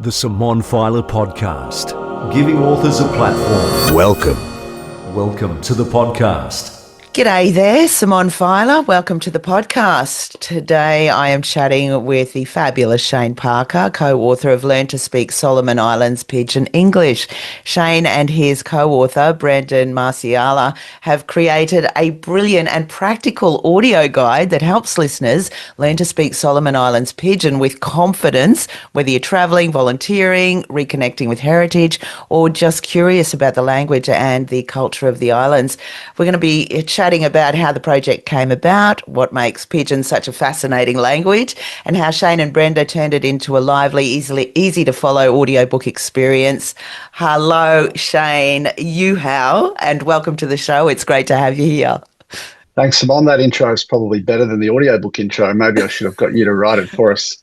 The Simone Feiler Podcast, giving authors a platform. Welcome to the podcast. G'day there, Simone Feiler. Welcome to the podcast. Today I am chatting with the fabulous Shane Parker, co-author of Learn to Speak Solomon Islands Pijin English. Shane and his co-author, Brenda Masiala, have created a brilliant and practical audio guide that helps listeners learn to speak Solomon Islands Pidgin with confidence, whether you're travelling, volunteering, reconnecting with heritage, or just curious about the language and the culture of the islands. We're going to be chatting about how the project came about, what makes Pidgin such a fascinating language, and how Shane and Brenda turned it into a lively, easy to follow audiobook experience. Hello, Shane, and welcome to the show. It's great to have you here. Thanks, Simone. That intro is probably better than the audiobook intro. Maybe I should have got you to write it for us.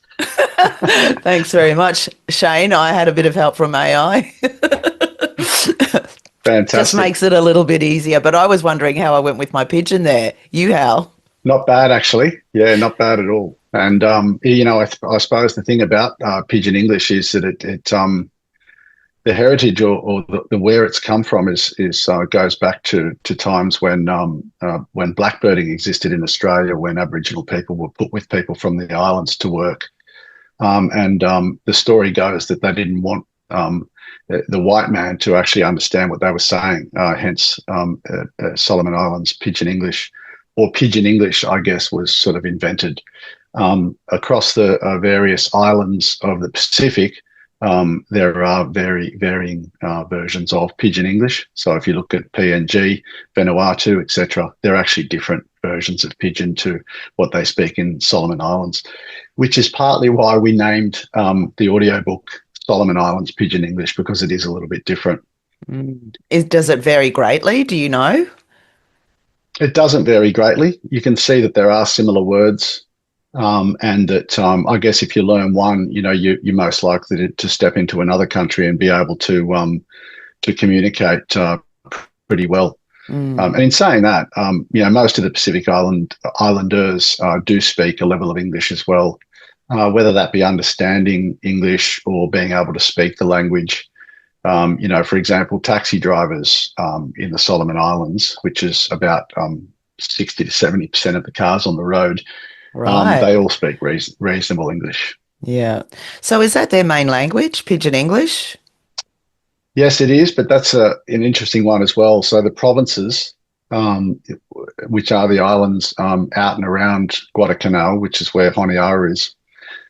Thanks very much, Shane. I had a bit of help from AI. Fantastic. Just makes it a little bit easier. But I was wondering how I went with my Pidgin there. You, how? Not bad, actually. Yeah, not bad at all. And, I suppose the thing about Pidgin English is that the heritage or the where it's come from is goes back to times when blackbirding existed in Australia, when Aboriginal people were put with people from the islands to work. The story goes that they didn't want the white man to actually understand what they were saying, hence Solomon Islands Pidgin English, or Pidgin English, I guess, was sort of invented. Across the various islands of the Pacific, there are very varying versions of Pidgin English. So if you look at PNG, Vanuatu, etc., they're actually different versions of Pidgin to what they speak in Solomon Islands, which is partly why we named the audiobook Solomon Islands Pidgin English, because it is a little bit different. Does it vary greatly? Do you know? It doesn't vary greatly. You can see that there are similar words, and that I guess if you learn one, you're most likely to step into another country and be able to communicate pretty well. And in saying that, most of the Pacific Islanders do speak a level of English as well. Whether that be understanding English or being able to speak the language. For example, taxi drivers in the Solomon Islands, which is about 60 to 70% of the cars on the road, right. They all speak reasonable English. Yeah. So is that their main language, Pidgin English? Yes, it is, but that's an interesting one as well. So the provinces, which are the islands out and around Guadalcanal, which is where Honiara is,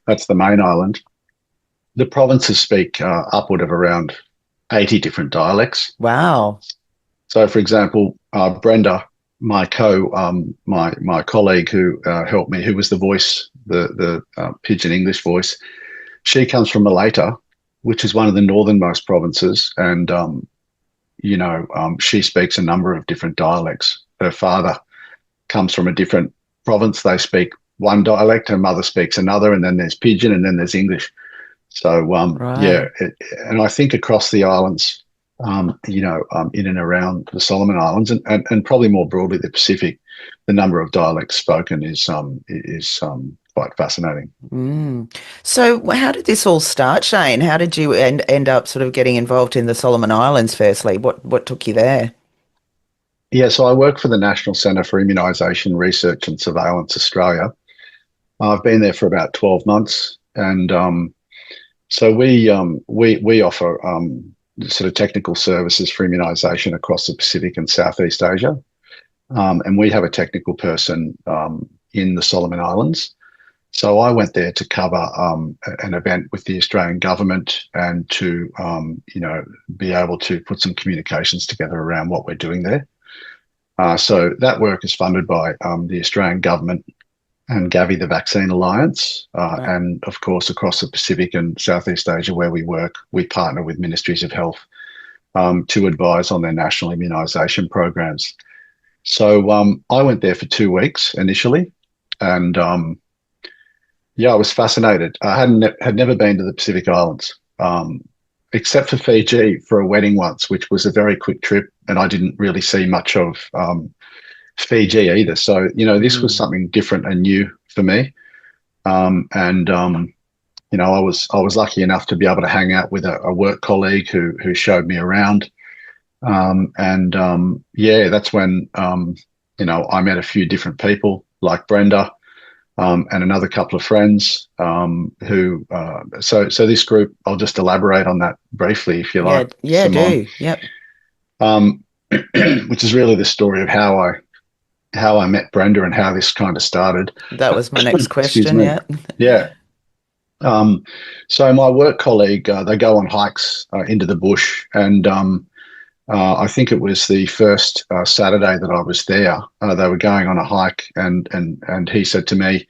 that's the main island. The provinces speak upward of around 80 different dialects. Wow. So, for example, Brenda, my colleague who helped me, who was the voice, the Pidgin English voice, she comes from Malaita, which is one of the northernmost provinces, and she speaks a number of different dialects. Her father comes from a different province. They speak one dialect, her mother speaks another, and then there's Pidgin, and then there's English. So, right. And I think across the islands, in and around the Solomon Islands, and probably more broadly the Pacific, the number of dialects spoken is quite fascinating. So how did this all start, Shane? How did you end up sort of getting involved in the Solomon Islands firstly? What took you there? Yeah, so I work for the National Centre for Immunisation Research and Surveillance Australia. I've been there for about 12 months, and so we offer sort of technical services for immunisation across the Pacific and Southeast Asia, and we have a technical person in the Solomon Islands. So I went there to cover an event with the Australian government and to be able to put some communications together around what we're doing there. So that work is funded by the Australian government and Gavi, the Vaccine Alliance, Right. and of course across the Pacific and Southeast Asia where we work, we partner with Ministries of Health to advise on their national immunisation programs. So I went there for 2 weeks initially, and I was fascinated. I had never been to the Pacific Islands, except for Fiji for a wedding once, which was a very quick trip, and I didn't really see much of Fiji either. So, this was something different and new for me. I was lucky enough to be able to hang out with a work colleague who showed me around. Yeah, that's when I met a few different people like Brenda, and another couple of friends who. So this group, I'll just elaborate on that briefly, if you Yeah, like, yeah, Simone. do. Yep. Um, which is really the story of how I met Brenda and how this kind of started. That was my next Excuse question. me. Yeah. Yeah. So my work colleague, they go on hikes into the bush, and I think it was the first Saturday that I was there. They were going on a hike, and he said to me,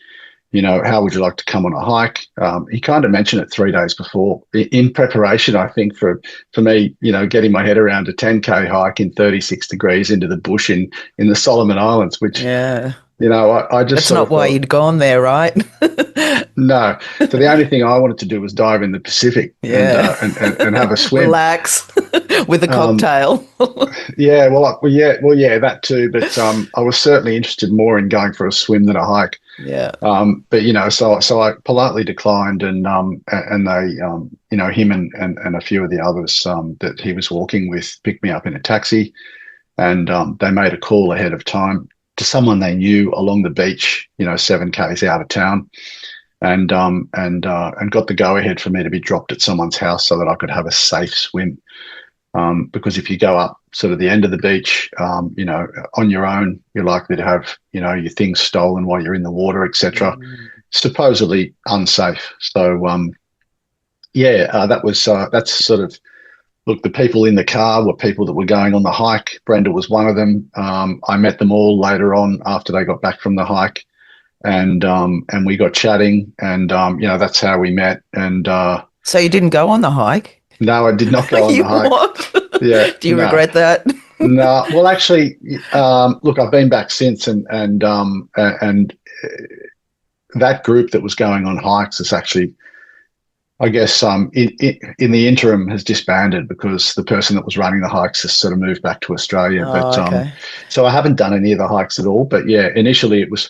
how would you like to come on a hike? He kind of mentioned it 3 days before, in preparation, I think, for me, getting my head around a 10K hike in 36 degrees into the bush in the Solomon Islands, which, Yeah. I just That's sort not of why thought, you'd gone there, right? no. So the only thing I wanted to do was dive in the Pacific and Yeah. and have a swim. Relax with a Um, cocktail. yeah, yeah, that too. But I was certainly interested more in going for a swim than a hike. Yeah. But so I politely declined, and they, him and a few of the others that he was walking with picked me up in a taxi, and they made a call ahead of time to someone they knew along the beach, 7Ks out of town, and got the go ahead for me to be dropped at someone's house so that I could have a safe swim. Because if you go up sort of the end of the beach, on your own, you're likely to have, your things stolen while you're in the water, etc. Mm. Supposedly unsafe. So, yeah, that's sort of, look, the people in the car were people that were going on the hike. Brenda was one of them. I met them all later on after they got back from the hike, and we got chatting, and that's how we met. And So you didn't go on the hike? no, I did not go on You the hike. what? Yeah, Do you no. regret that? No, well, actually, look, I've been back since, and that group that was going on hikes is actually, I guess, in the interim has disbanded because the person that was running the hikes has sort of moved back to Australia. Oh, But okay. so I haven't done any of the hikes at all. But yeah, initially it was,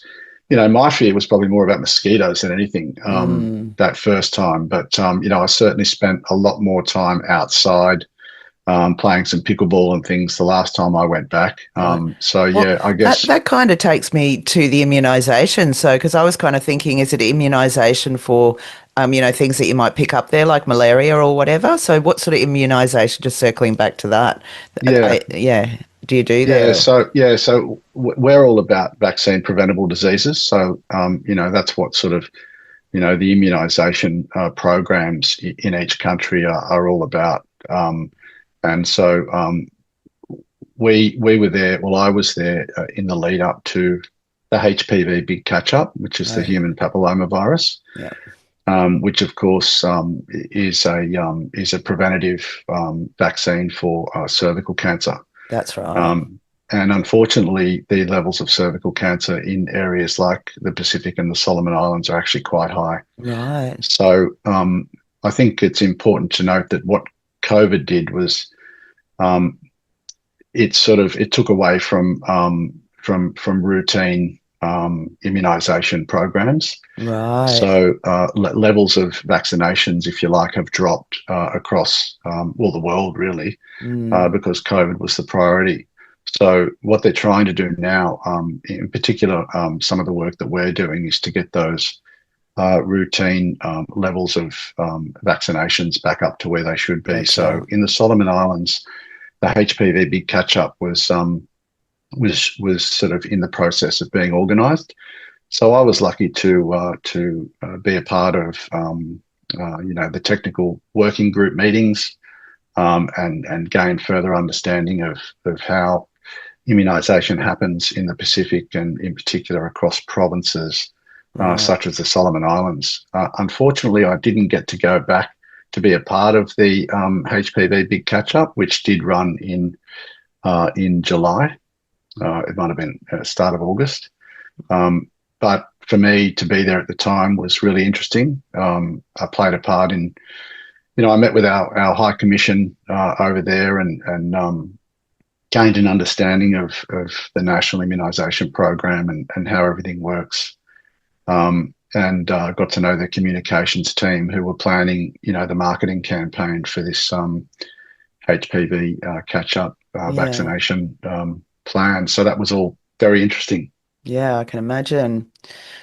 my fear was probably more about mosquitoes than anything Mm. that first time. But I certainly spent a lot more time outside playing some pickleball and things the last time I went back. Right. So Well, yeah, I that guess that kind of takes me to the immunisation. So, because I was kind of thinking, is it immunisation for, things that you might pick up there, like malaria or whatever? So, what sort of immunisation? Just circling back to that. yeah, Yeah. Do you do yeah. there? So we're all about vaccine preventable diseases. So that's what sort of the immunisation programs in each country are all about. And so we were there. Well, I was there in the lead up to the HPV big catch up, which is Oh, the yeah. human papillomavirus, Yeah. which of course is a preventative vaccine for cervical cancer. That's right. Um, and unfortunately, the levels of cervical cancer in areas like the Pacific and the Solomon Islands are actually quite high. Right. So I think it's important to note that what COVID did was um, it took away from routine immunization programs. Right. So levels of vaccinations, if you like, have dropped across the world really Mm. because COVID was the priority. So what they're trying to do now, in particular, some of the work that we're doing is to get those routine levels of vaccinations back up to where they should be. Okay. So in the Solomon Islands, the HPV big catch up was sort of in the process of being organised. So I was lucky to be a part of the technical working group meetings and gain further understanding of how immunisation happens in the Pacific and in particular across provinces Right. such as the Solomon Islands. Unfortunately, I didn't get to go back to be a part of the HPV big catch up, which did run in July. It might have been start of August. But for me to be there at the time was really interesting. I played a part in, I met with our High Commission over there and gained an understanding of the National Immunisation Program and how everything works. got to know the communications team who were planning, the marketing campaign for this HPV catch-up Yeah. vaccination plan. So that was all very interesting. Yeah, I can imagine.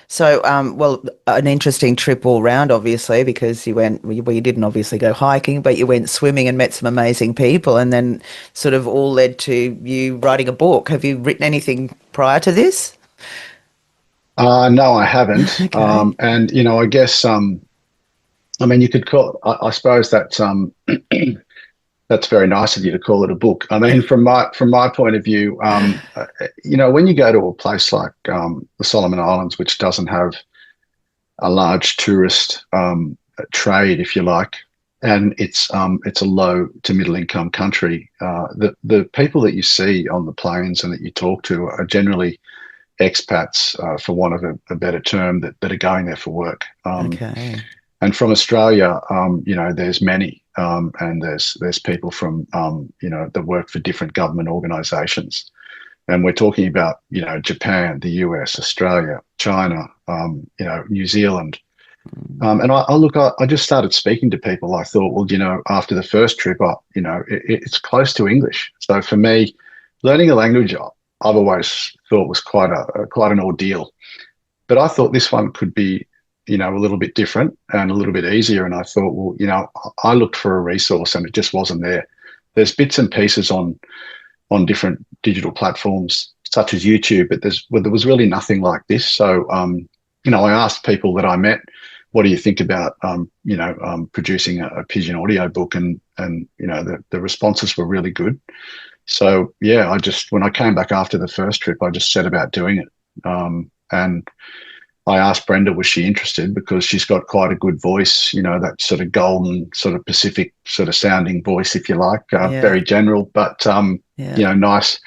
So, well, an interesting trip all round, obviously, because you didn't obviously go hiking, but you went swimming and met some amazing people, and then sort of all led to you writing a book. Have you written anything prior to this? No, I haven't. Okay. And I guess I mean, you could call. I suppose that that's very nice of you to call it a book. I mean, from my point of view, when you go to a place like the Solomon Islands, which doesn't have a large tourist trade, if you like, and it's a low to middle income country, the people that you see on the planes and that you talk to are generally expats, for want of a better term, that are going there for work. Okay. And from Australia, there's many, and there's people from, that work for different government organisations, and we're talking about, Japan, the US, Australia, China, New Zealand. And I just started speaking to people. I thought, well, after the first trip, it's close to English. So for me, learning a language, I've always thought was quite an ordeal. But I thought this one could be, a little bit different and a little bit easier. And I thought, well, I looked for a resource and it just wasn't there. There's bits and pieces on different digital platforms such as YouTube, but there was really nothing like this. So, I asked people that I met, what do you think about, producing a Pijin audiobook? And the responses were really good. So yeah, when I came back after the first trip, I just set about doing it. And I asked Brenda, was she interested? Because she's got quite a good voice, that sort of golden, sort of Pacific sort of sounding voice, if you like, Yeah. very general, but, Yeah. nice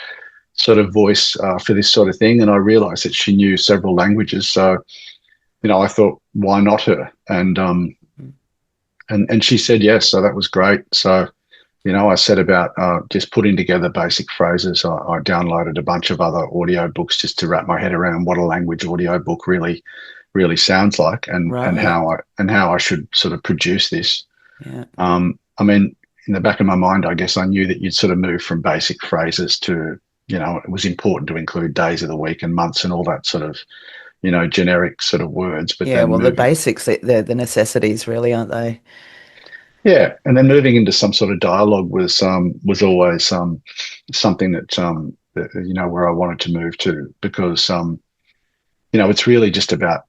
sort of voice for this sort of thing. And I realized that she knew several languages. So, I thought, why not her? And she said yes. So that was great. So, I set about just putting together basic phrases. I downloaded a bunch of other audio books just to wrap my head around what a language audio book really sounds like, and Right. how I should sort of produce this. Yeah. I mean, in the back of my mind, I guess I knew that you'd sort of move from basic phrases to, it was important to include days of the week and months and all that sort of, generic sort of words, but Yeah. then Well, the moving. basics, they're the necessities, really, aren't they? Yeah, and then moving into some sort of dialogue was always something that where I wanted to move to, because it's really just about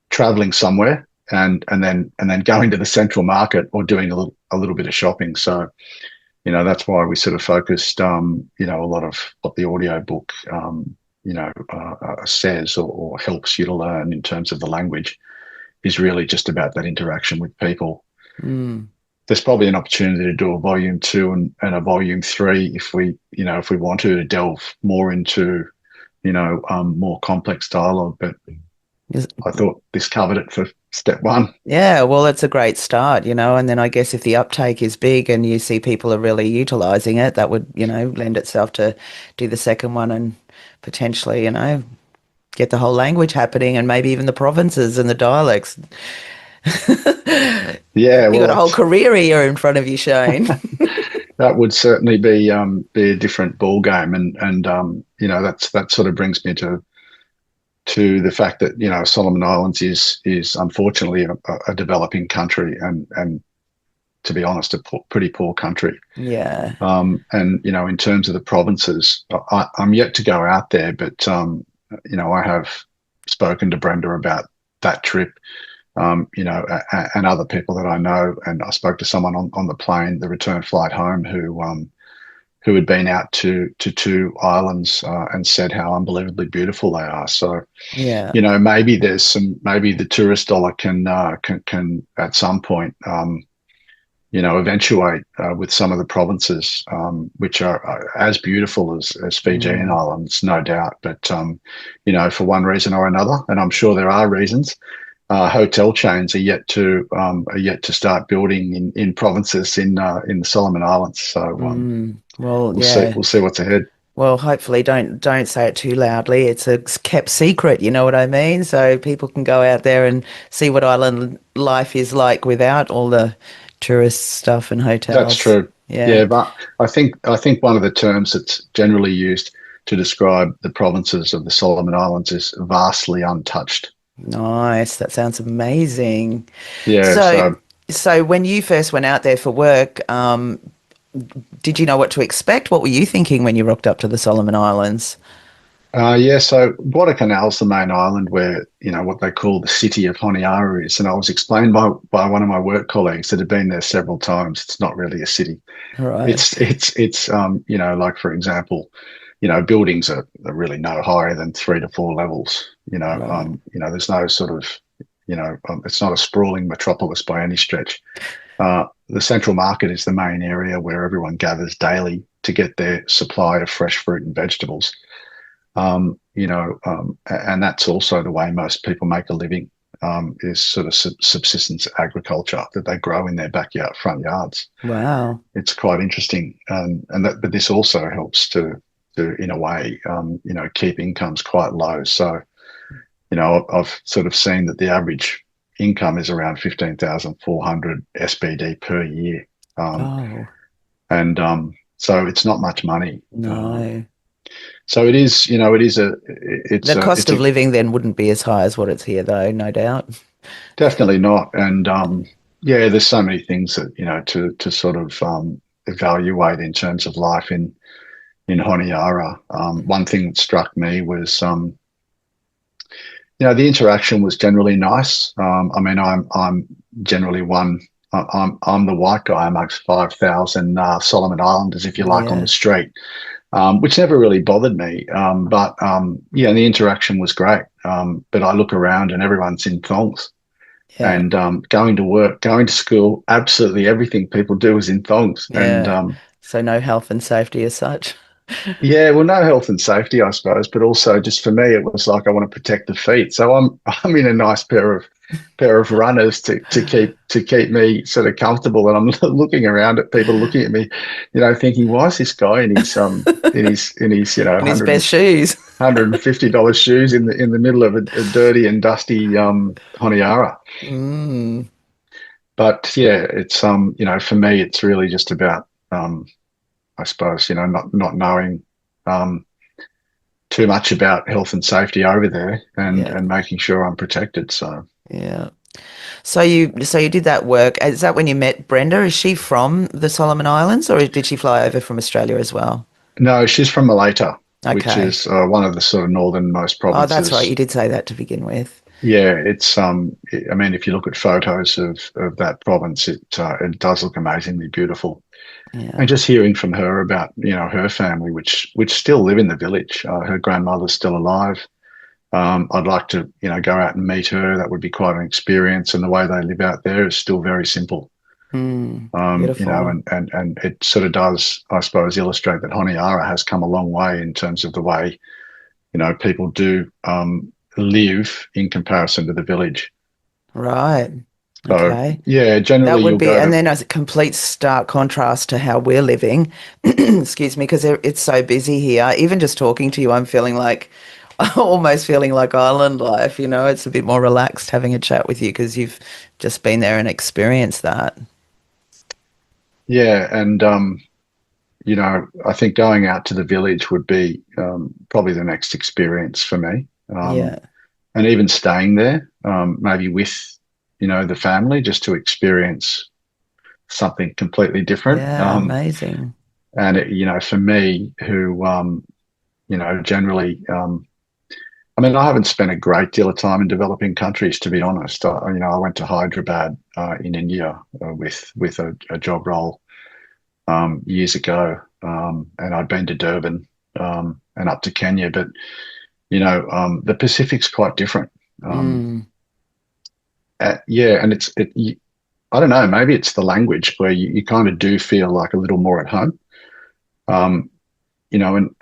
traveling somewhere and then going to the central market or doing a little bit of shopping. So that's why we sort of focused a lot of what the audio book says or helps you to learn in terms of the language is really just about that interaction with people. Mm. There's probably an opportunity to do a volume 2 and a volume 3 if we want to delve more into, more complex dialogue. But Is- I thought this covered it for step 1. Yeah, well, it's a great start, and then I guess if the uptake is big and you see people are really utilizing it, that would, lend itself to do the second one and potentially, get the whole language happening and maybe even the provinces and the dialects. Yeah, You well, got a whole career here in front of you, Shane. that would certainly be a different ball game, and that sort of brings me to the fact that Solomon Islands is unfortunately a developing country, and to be honest, a pretty poor country. Yeah. And in terms of the provinces, I'm yet to go out there, but I have spoken to Brenda about that trip, and other people that I know. And I spoke to someone on the plane, the return flight home, who had been out to 2 islands, and said how unbelievably beautiful they are. So, Yeah. maybe maybe the tourist dollar can at some point, eventuate with some of the provinces, which are as beautiful as Fijian Mm. islands, no doubt. But for one reason or another, and I'm sure there are reasons, hotel chains are yet to start building in provinces in the Solomon Islands. So Well, we'll see yeah. what's ahead. Well, hopefully don't say it too loudly. It's a kept secret, you know what I mean? So people can go out there and see what island life is like without all the tourist stuff and That's hotels. true. Yeah. Yeah, but I think one of the terms that's generally used to describe the provinces of the Solomon Islands is vastly untouched. Nice. That sounds amazing. Yeah, So, so so when you first went out there for work, did you know what to expect? What were you thinking when you rocked up to the Solomon Islands? yeah, so Guadalcanal's the main island where, what they call the city of Honiara is. And I was explained by one of my work colleagues that had been there several times. It's not really a city. All right. It's like for example, buildings are really no higher than 3 to 4 levels. Right. There's no sort of, it's not a sprawling metropolis by any stretch. The central market is the main area where everyone gathers daily to get their supply of fresh fruit and vegetables. And that's also the way most people make a living, is sort of subsistence agriculture that they grow in their backyard, front yards. Wow. It's quite interesting, but this also helps to in a way, keep incomes quite low. So, I've sort of seen that the average income is around 15,400 SBD per year, Oh, and so it's not much money. no. So it is, The cost it's of a living then wouldn't be as high as what it's here, though, no doubt. definitely not. And yeah, there's so many things that to sort of evaluate in terms of life in Honiara. One thing that struck me was the interaction was generally nice. I mean, I'm generally one. I'm the white guy amongst 5,000 Solomon Islanders, if you like, on Yeah, the street, which never really bothered me. But yeah, the interaction was great. But I look around and everyone's in thongs. yeah, And going to work, going to school, absolutely everything people do is in thongs. And yeah. So no health and safety as such. yeah, well, no health and safety, I suppose, but also just for me, it was like I want to protect the feet. So I'm in a nice pair of runners to keep me sort of comfortable. And I'm looking around at people looking at me, thinking, why is this guy in his In his best shoes. $150 shoes in the middle of a dirty and dusty Honiara? Mm, But yeah, it's for me, it's really just about I suppose, not knowing um, too much about health and safety over there, and yeah, and making sure I'm protected. So yeah. So you did that work. Is that when you met Brenda? Is she from the Solomon Islands, or did she fly over from Australia as well? no, she's from Malata, which Okay. is one of the sort of northernmost Oh, that's right. provinces. You did say that to begin with. Yeah, it's I mean, if you look at photos of that province, it does look amazingly beautiful. Yeah. And just hearing from her about her family, which still live in the village. Her grandmother's still alive. I'd like to go out and meet her. That would be quite an experience. And the way they live out there is still very simple. Beautiful. And it sort of does, I suppose, illustrate that Honiara has come a long way in terms of the way people do live in comparison to the village. Right. So Okay. yeah, That generally would you'll be, go and to. then as a complete stark contrast to how we're living, excuse me, because it's so busy here. Even just talking to you, I'm feeling like, almost feeling like island life, it's a bit more relaxed having a chat with you because you've just been there and experienced that. Yeah, and I think going out to the village would be probably the next experience for me. Yeah. And even staying there, maybe with, the family, just to experience something completely different. Yeah. Amazing. And for me, who, generally, I mean, I haven't spent a great deal of time in developing countries, to be honest. I went to Hyderabad in India with a job role years ago, and I'd been to Durban and up to Kenya, but the Pacific's quite different. Um, Mm. yeah, and I don't know, maybe it's the language where you kind of do feel like a little more at home. Um, and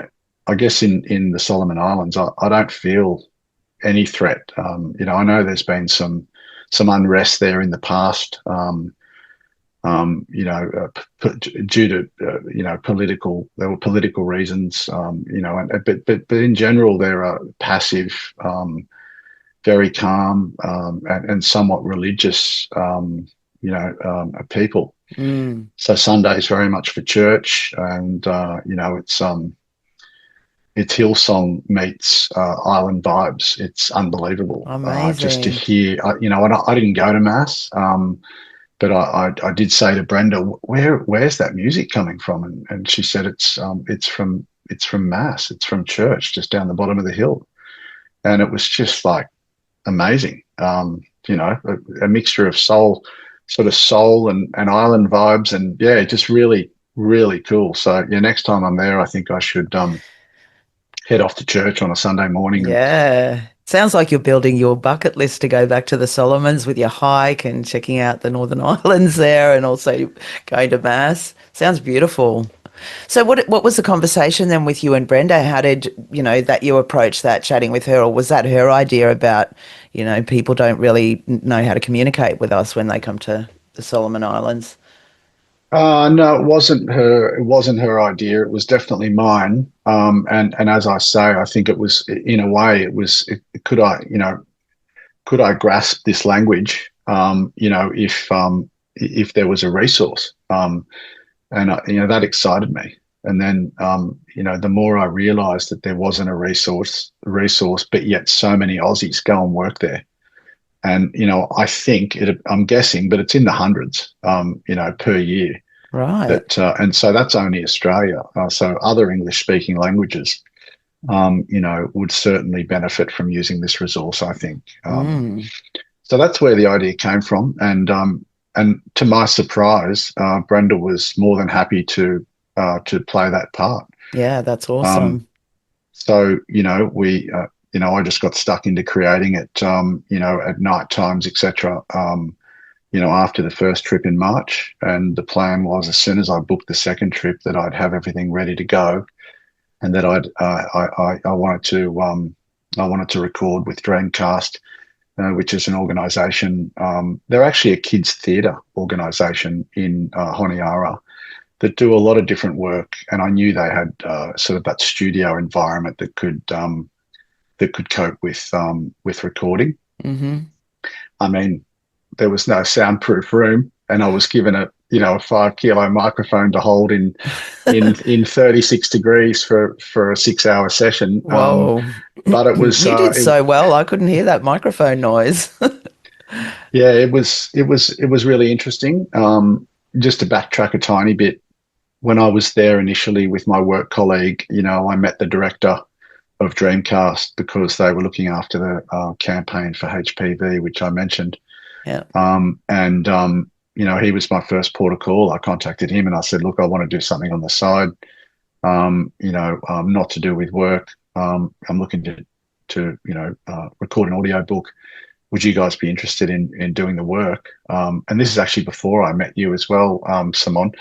I guess in the Solomon Islands, I don't feel any threat. I know there's been some unrest there in the past. due to there were political reasons, but in general, they're passive, very calm, and somewhat religious, people. Mm. So Sunday is very much for church, and it's Hillsong meets island vibes. It's unbelievable, just to Amazing. hear. I didn't go to mass, but I did say to Brenda, where's that music coming from? And she said it's from mass. It's from church, just down the bottom of the hill, and it was just like amazing. A mixture of soul and island vibes, and yeah, just really, really cool. So yeah, next time I'm there, I think I should head off to church on a Sunday morning. And Yeah. Sounds like you're building your bucket list to go back to the Solomons with your hike and checking out the Northern Islands there and also going to Mass. Sounds beautiful. So what was the conversation then with you and Brenda? How did, that you approach that chatting with her, or was that her idea about, people don't really know how to communicate with us when they come to the Solomon Islands? no, it wasn't her. It wasn't her idea. It was definitely mine. And as I say, I think it was, in a way, it was. Could I grasp this language? If there was a resource, and that excited me. And then, the more I realised that there wasn't a resource, but yet so many Aussies go and work there. And I think I'm guessing, but it's in the hundreds, per year. Right. And so that's only Australia. So other English-speaking languages, would certainly benefit from using this resource, I think. Mm. So that's where the idea came from. And to my surprise, Brenda was more than happy to play that part. Yeah, that's Um, awesome. so I just got stuck into creating it, at night times, etc. After the first trip in March, and the plan was, as soon as I booked the second trip, that I'd have everything ready to go, and that I wanted to record with Dreamcast, which is an organisation. They're actually a kids theatre organisation in Honiara that do a lot of different work, and I knew they had sort of that studio environment that could cope with recording. Mm-hmm. I mean, there was no soundproof room, and I was given a 5 kilo microphone to hold in 36 degrees for a 6 hour session. Whoa. But it was You did so well. I couldn't hear that microphone noise. yeah, it was really interesting. Just to backtrack a tiny bit, when I was there initially with my work colleague, I met the director of Dreamcast because they were looking after the campaign for HPV, which I mentioned. Yeah. And he was my first port of call. I contacted him and I said, look, I want to do something on the side, not to do with work. I'm looking to record an audiobook. Would you guys be interested in doing the work? And this is actually before I met you as well, Simone.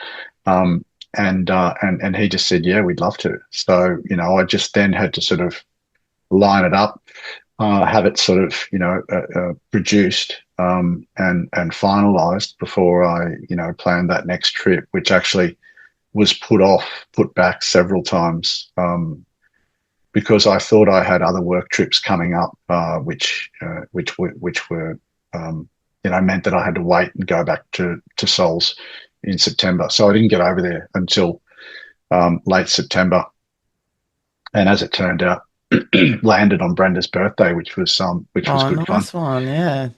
And he just said, yeah, we'd love to. So, I just then had to sort of line it up, have it sort of, produced, and finalized before I, planned that next trip, which actually was put back several times, because I thought I had other work trips coming up, which were, meant that I had to wait and go back to Souls in September. So I didn't get over there until late September. And as it turned out, landed on Brenda's birthday, which was Oh, good fun. nice one. Yeah.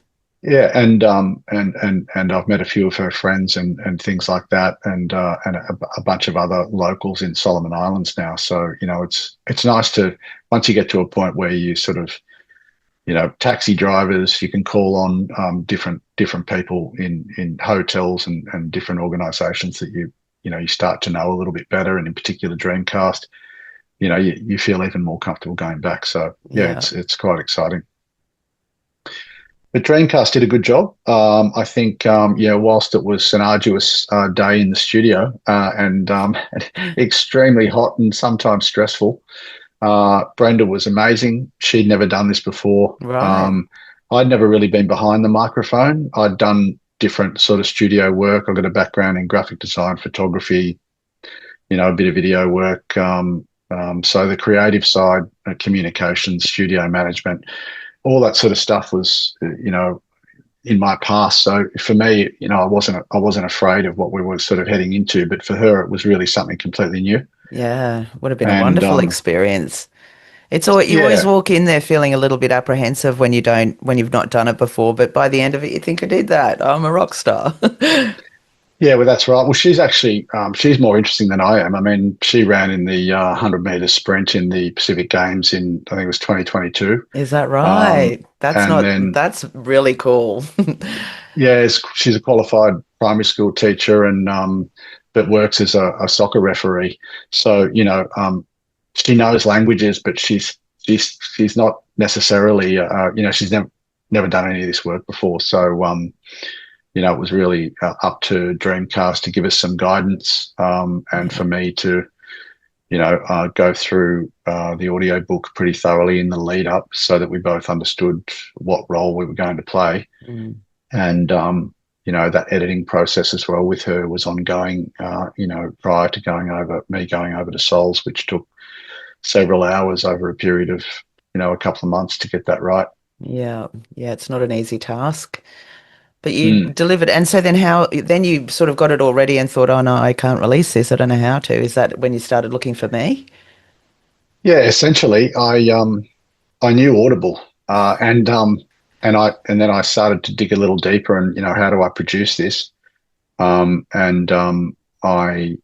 Yeah, and I've met a few of her friends and things like that, and a bunch of other locals in Solomon Islands now. So it's nice to, once you get to a point where you sort of, taxi drivers, you can call on different people in hotels and different organisations that you start to know a little bit better, and in particular Dreamcast, you feel even more comfortable going back. So yeah, Yeah. it's quite exciting. But Dreamcast did a good job. I think, whilst it was an arduous day in the studio, and extremely hot and sometimes stressful, Brenda was amazing. She'd never done this before. Right. I'd never really been behind the microphone. I'd done different sort of studio work. I've got a background in graphic design, photography, a bit of video work. So the creative side, communications, studio management, all that sort of stuff was, in my past. So for me, I wasn't afraid of what we were sort of heading into, but for her, it was really something completely new. Yeah, would have been a And wonderful experience. It's all, you always yeah, walk in there feeling a little bit apprehensive when you've not done it before, but by the end of it, you think I did that. I'm a rock star. yeah, well, that's right. Well, she's actually she's more interesting than I am. I mean, she ran in the 100-meter sprint in the Pacific Games in, I think it was 2022. Is that Um, right? and then That's really cool. Yeah, she's a qualified primary school teacher and but works as a soccer referee. So she knows languages, but she's not necessarily she's never done any of this work before. So it was really up to Dreamcast to give us some guidance and for me to go through the audiobook pretty thoroughly in the lead up so that we both understood what role we were going to play. Mm. And that editing process as well with her was ongoing. Prior to going over to Souls, which took several hours over a period of a couple of months to get that right. Yeah, yeah, it's not an easy task, but you Mm. delivered. And so then you sort of got it all ready and thought, oh no, I can't release this. I don't know how to. Is that when you started looking for me? Yeah, essentially, I knew Audible, and then I started to dig a little deeper, and how do I produce this? And I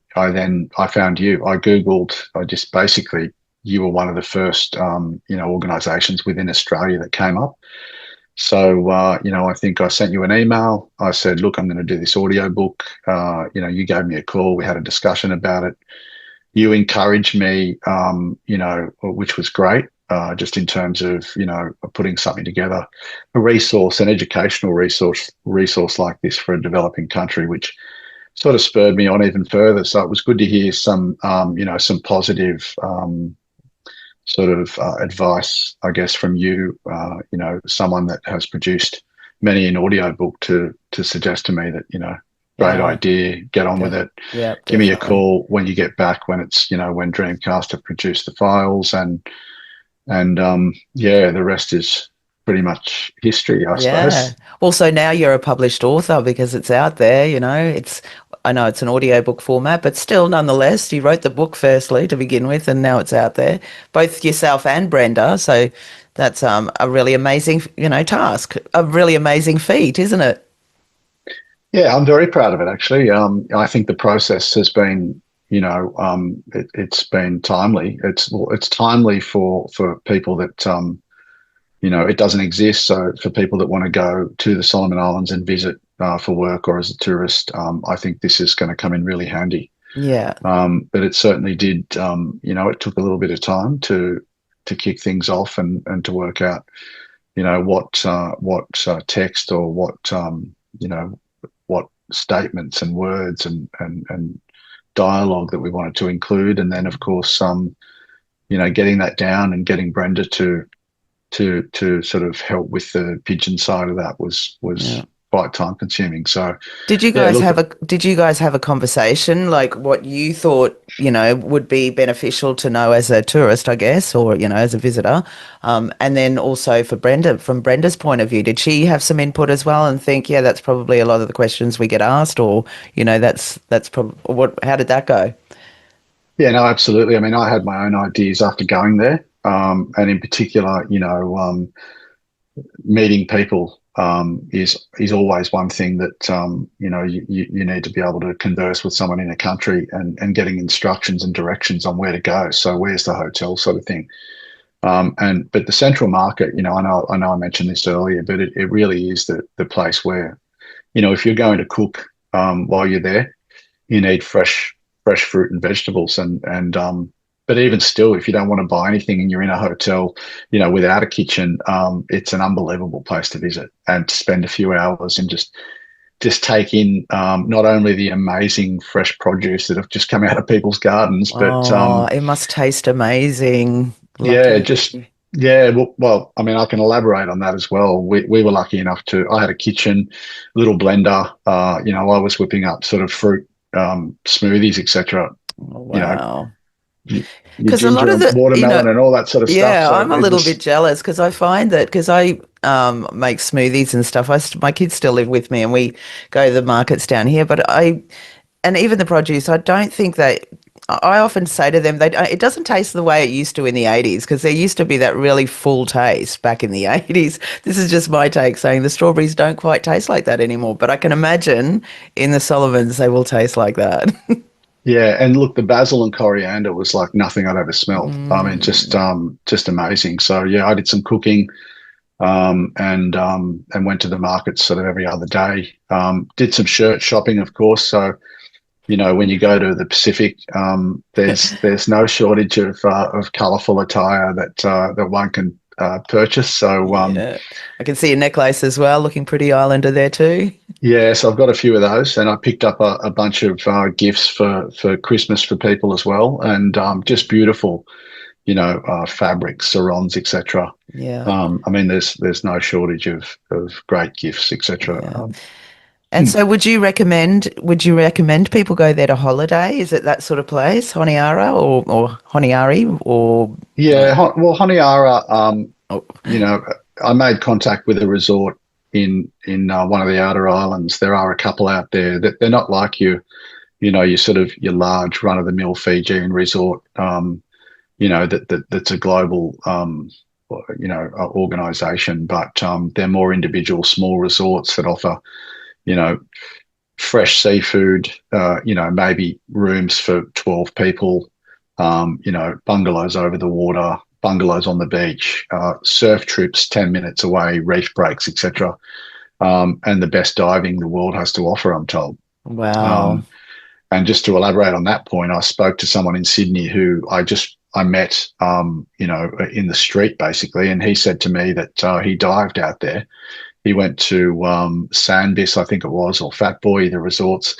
found you. I googled. I just basically you were one of the first organisations within Australia that came up. So I think I sent you an email. I said, look, I'm going to do this audiobook. You gave me a call. We had a discussion about it. You encouraged me, which was great. Just in terms of putting something together, a resource, an educational resource like this for a developing country, which sort of spurred me on even further. So it was good to hear some some positive sort of advice, I guess, from you. Someone that has produced many an audiobook to suggest to me that great Yeah, idea, get on with it. yeah, Give me a definitely. call when you get back, when it's when Dreamcast have produced the files and yeah, the rest is pretty much history, I Yeah. suppose. Well, so now you're a published author because it's out there, I know it's an audiobook format, but still nonetheless, you wrote the book firstly to begin with, and now it's out there, both yourself and Brenda. So that's a really amazing, task, a really amazing feat, isn't it? Yeah, I'm very proud of it actually. I think the process has been, it's been timely. It's timely for people that it doesn't exist. So for people that want to go to the Solomon Islands and visit for work or as a tourist, I think this is going to come in really handy. Yeah. But it certainly did. It took a little bit of time to kick things off and to work out, what text or what statements and words and dialogue that we wanted to include, and then of course, getting that down and getting Brenda to sort of help with the Pijin side of that was Yeah. quite time consuming. So Did you yeah, guys look, have a conversation like what you thought, would be beneficial to know as a tourist, I guess, or, as a visitor? And then also from Brenda's point of view, did she have some input as well and think, yeah, that's probably a lot of the questions we get asked, or, that's probably how did that go? yeah, no, absolutely. I mean, I had my own ideas after going there, and in particular, meeting people is always one thing that you need to be able to converse with someone in a country and getting instructions and directions on where to go. So where's the hotel, sort of thing. But the Central Market, I know I mentioned this earlier, but it really is the place where if you're going to cook while you're there, you need fresh fruit and vegetables and but even still, if you don't want to buy anything and you're in a hotel, without a kitchen, it's an unbelievable place to visit and to spend a few hours and just take in not only the amazing fresh produce that have just come out of people's gardens, but Oh, it must taste amazing. yeah, Lucky. Yeah, well, I mean, I can elaborate on that as well. We were lucky enough to. I had a kitchen, little blender. I was whipping up sort of fruit smoothies, etc. Oh, You know, wow. your Because a lot ginger of and watermelon and all that sort of stuff. yeah, So I'm a it little bit was, jealous because I find that because I make smoothies and stuff. My kids still live with me, and we go to the markets down here. But and even the produce, I don't think that. I often say to them, it doesn't taste the way it used to in the 80s because there used to be that really full taste back in the 80s. This is just my take saying the strawberries don't quite taste like that anymore. But I can imagine in the Sullivans they will taste like that. yeah. And look, the basil and coriander was like nothing I'd ever smelled. I mean, Mm, just amazing. So yeah, I did some cooking. And went to the markets sort of every other day. Did some shirt shopping, of course. So when you go to the Pacific, there's no shortage of colourful attire that one can purchase. So yeah. I can see a necklace as well, looking pretty islander there too. yeah, so I've got a few of those, and I picked up a bunch of gifts for Christmas for people as well, and just beautiful, fabrics, sarongs, etc. Yeah. I mean, there's no shortage of great gifts, etc. Yeah. And so would you recommend people go there to holiday? Is it that sort of place, Honiara or Honiari or Yeah, well, Honiara, oh, you know, I made contact with a resort in one of the outer islands. There are a couple out there that they're not like you sort of your large run of the mill Fijian resort. That's a global organization, but they're more individual small resorts that offer you know fresh seafood, maybe rooms for 12 people, bungalows over the water, bungalows on the beach, surf trips 10 minutes away, reef breaks, etc. And the best diving the world has to offer, I'm told. wow. Um, and just to elaborate on that point, I spoke to someone in Sydney who I met, in the street basically, and he said to me that he dived out there. He went to Sandbiss, I think it was, or Fat Boy, the resorts,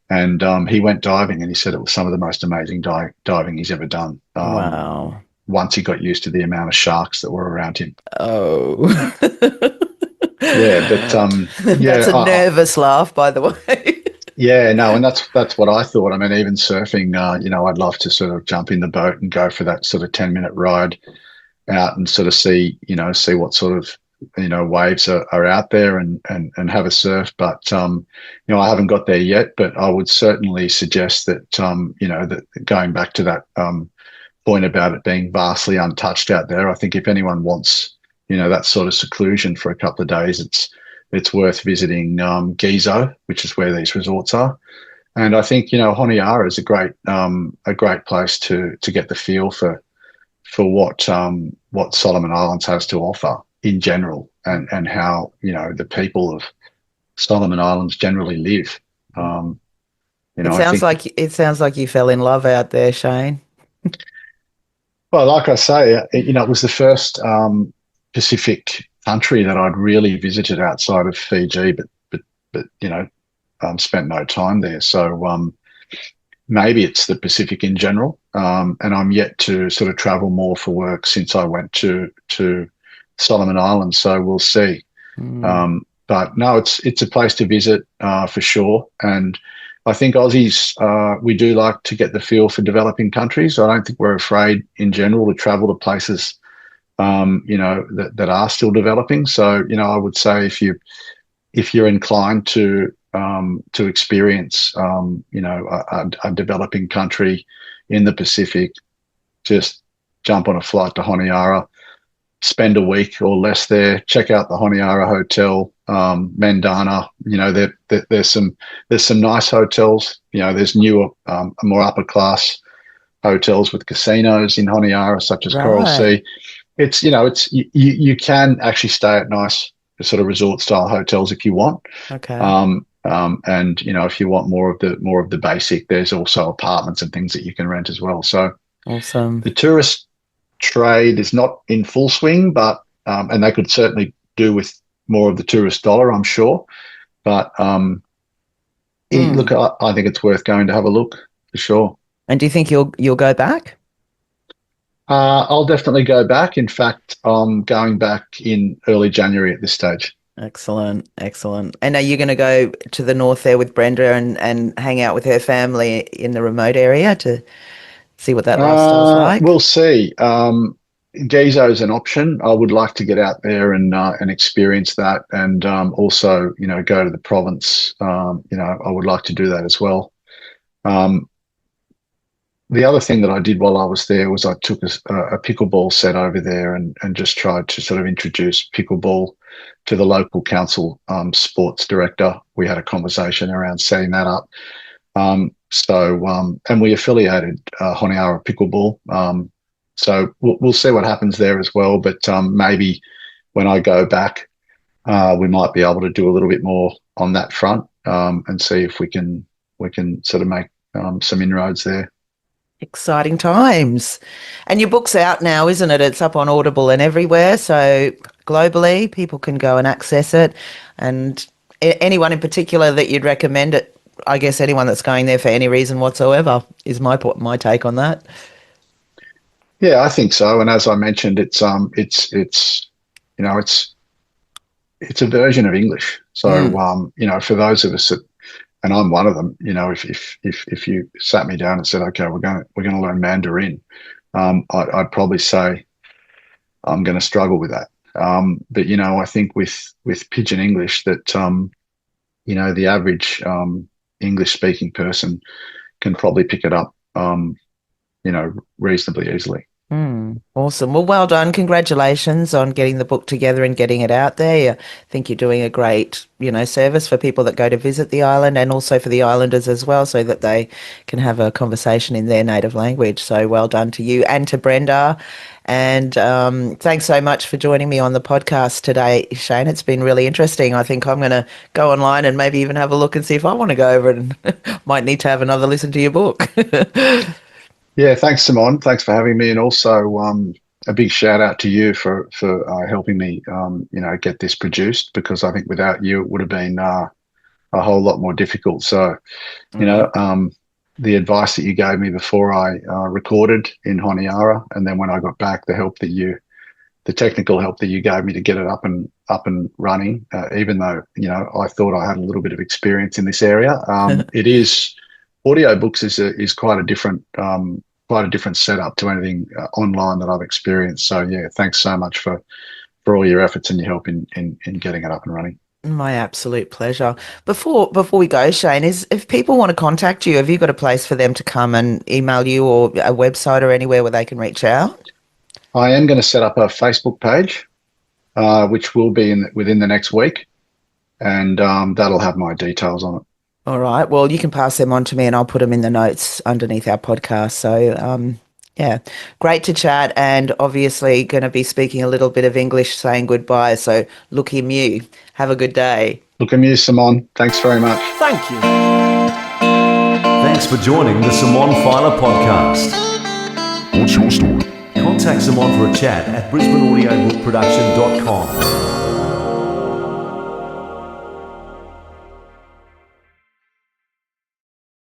and he went diving, and he said it was some of the most amazing diving he's ever done. Wow. Once he got used to the amount of sharks that were around him. Oh. Yeah, but That's a nervous laugh, by the way. yeah, no, and that's what I thought. I mean, even surfing, I'd love to sort of jump in the boat and go for that sort of 10-minute ride out and sort of see what sort of waves are out there and have a surf. But I haven't got there yet. But I would certainly suggest that that going back to that point about it being vastly untouched out there, I think if anyone wants that sort of seclusion for a couple of days, it's worth visiting Gizo, which is where these resorts are. And I think Honiara is a great place to get the feel for what Solomon Islands has to offer in general, and how the people of Solomon Islands generally live. It I sounds think, like you fell in love out there, Shane. well, like I say, it was the first Pacific country that I'd really visited outside of Fiji, but spent no time there. So maybe it's the Pacific in general, and I'm yet to sort of travel more for work since I went to Solomon Islands. So we'll see. Mm. But no, it's a place to visit for sure. And I think Aussies we do like to get the feel for developing countries. I don't think we're afraid in general to travel to places that are still developing. So I would say if you're inclined to experience a developing country in the Pacific, just jump on a flight to Honiara, spend a week or less there, check out the Honiara Hotel, Mendana. There's some nice hotels. There's newer, more upper class hotels with casinos in Honiara, such as Coral Right. Sea. You can actually stay at nice sort of resort style hotels if you want. Okay. And if you want more of the basic, there's also apartments and things that you can rent as well. So Awesome. the tourist trade is not in full swing, but and they could certainly do with more of the tourist dollar, I'm sure. But look, Mm. I think it's worth going to have a look for sure. And do you think you'll go back? I'll definitely go back. In fact, I'm going back in early January at this stage. Excellent, excellent. And are you going to go to the north there with Brenda and hang out with her family in the remote area to see what that lifestyle's like? We'll see. Gizo is an option. I would like to get out there and experience that, and also, go to the province. I would like to do that as well. Um, the other thing that I did while I was there was I took a pickleball set over there and just tried to sort of introduce pickleball to the local council sports director. We had a conversation around setting that up. And we affiliated Honiara Pickleball. So we'll see what happens there as well. But maybe when I go back, we might be able to do a little bit more on that front and see if we can sort of make some inroads there. Exciting times. And your book's out now, isn't it? It's up on Audible and everywhere. So globally, people can go and access it. And anyone in particular that you'd recommend it? I guess anyone that's going there for any reason whatsoever is my take on that. Yeah, I think so. And as I mentioned, it's a version of English. So for those of us that, and I'm one of them, if you sat me down and said, okay, we're going to learn Mandarin, I'd probably say I'm going to struggle with that. But I think with Pidgin English that the average English speaking person can probably pick it up reasonably easily. Awesome. Well done. Congratulations on getting the book together and getting it out there. I think you're doing a great, service for people that go to visit the island and also for the islanders as well, so that they can have a conversation in their native language. So well done to you and to Brenda. And thanks so much for joining me on the podcast today, Shane. It's been really interesting. I think I'm going to go online and maybe even have a look and see if I want to go over it, and might need to have another listen to your book. Yeah, thanks, Simone. Thanks for having me, and also a big shout out to you for helping me, get this produced, because I think without you it would have been a whole lot more difficult. So, the advice that you gave me before I recorded in Honiara, and then when I got back, the technical help that you gave me to get it up and running, even though I thought I had a little bit of experience in this area, it is. Audiobooks is quite a different setup to anything online that I've experienced. So yeah, thanks so much for all your efforts and your help in getting it up and running. My absolute pleasure. Before we go, Shane, if people want to contact you, have you got a place for them to come and email you, or a website or anywhere where they can reach out? I am going to set up a Facebook page, which will be within the next week, and that'll have my details on it. All right. Well, you can pass them on to me and I'll put them in the notes underneath our podcast. So, yeah, great to chat, and obviously going to be speaking a little bit of English, saying goodbye. So look him you. Have a good day. Look him you, Simone. Thanks very much. Thank you. Thanks for joining the Simone Feiler podcast. What's your story? Contact Simone for a chat at brisbaneaudiobookproduction.com.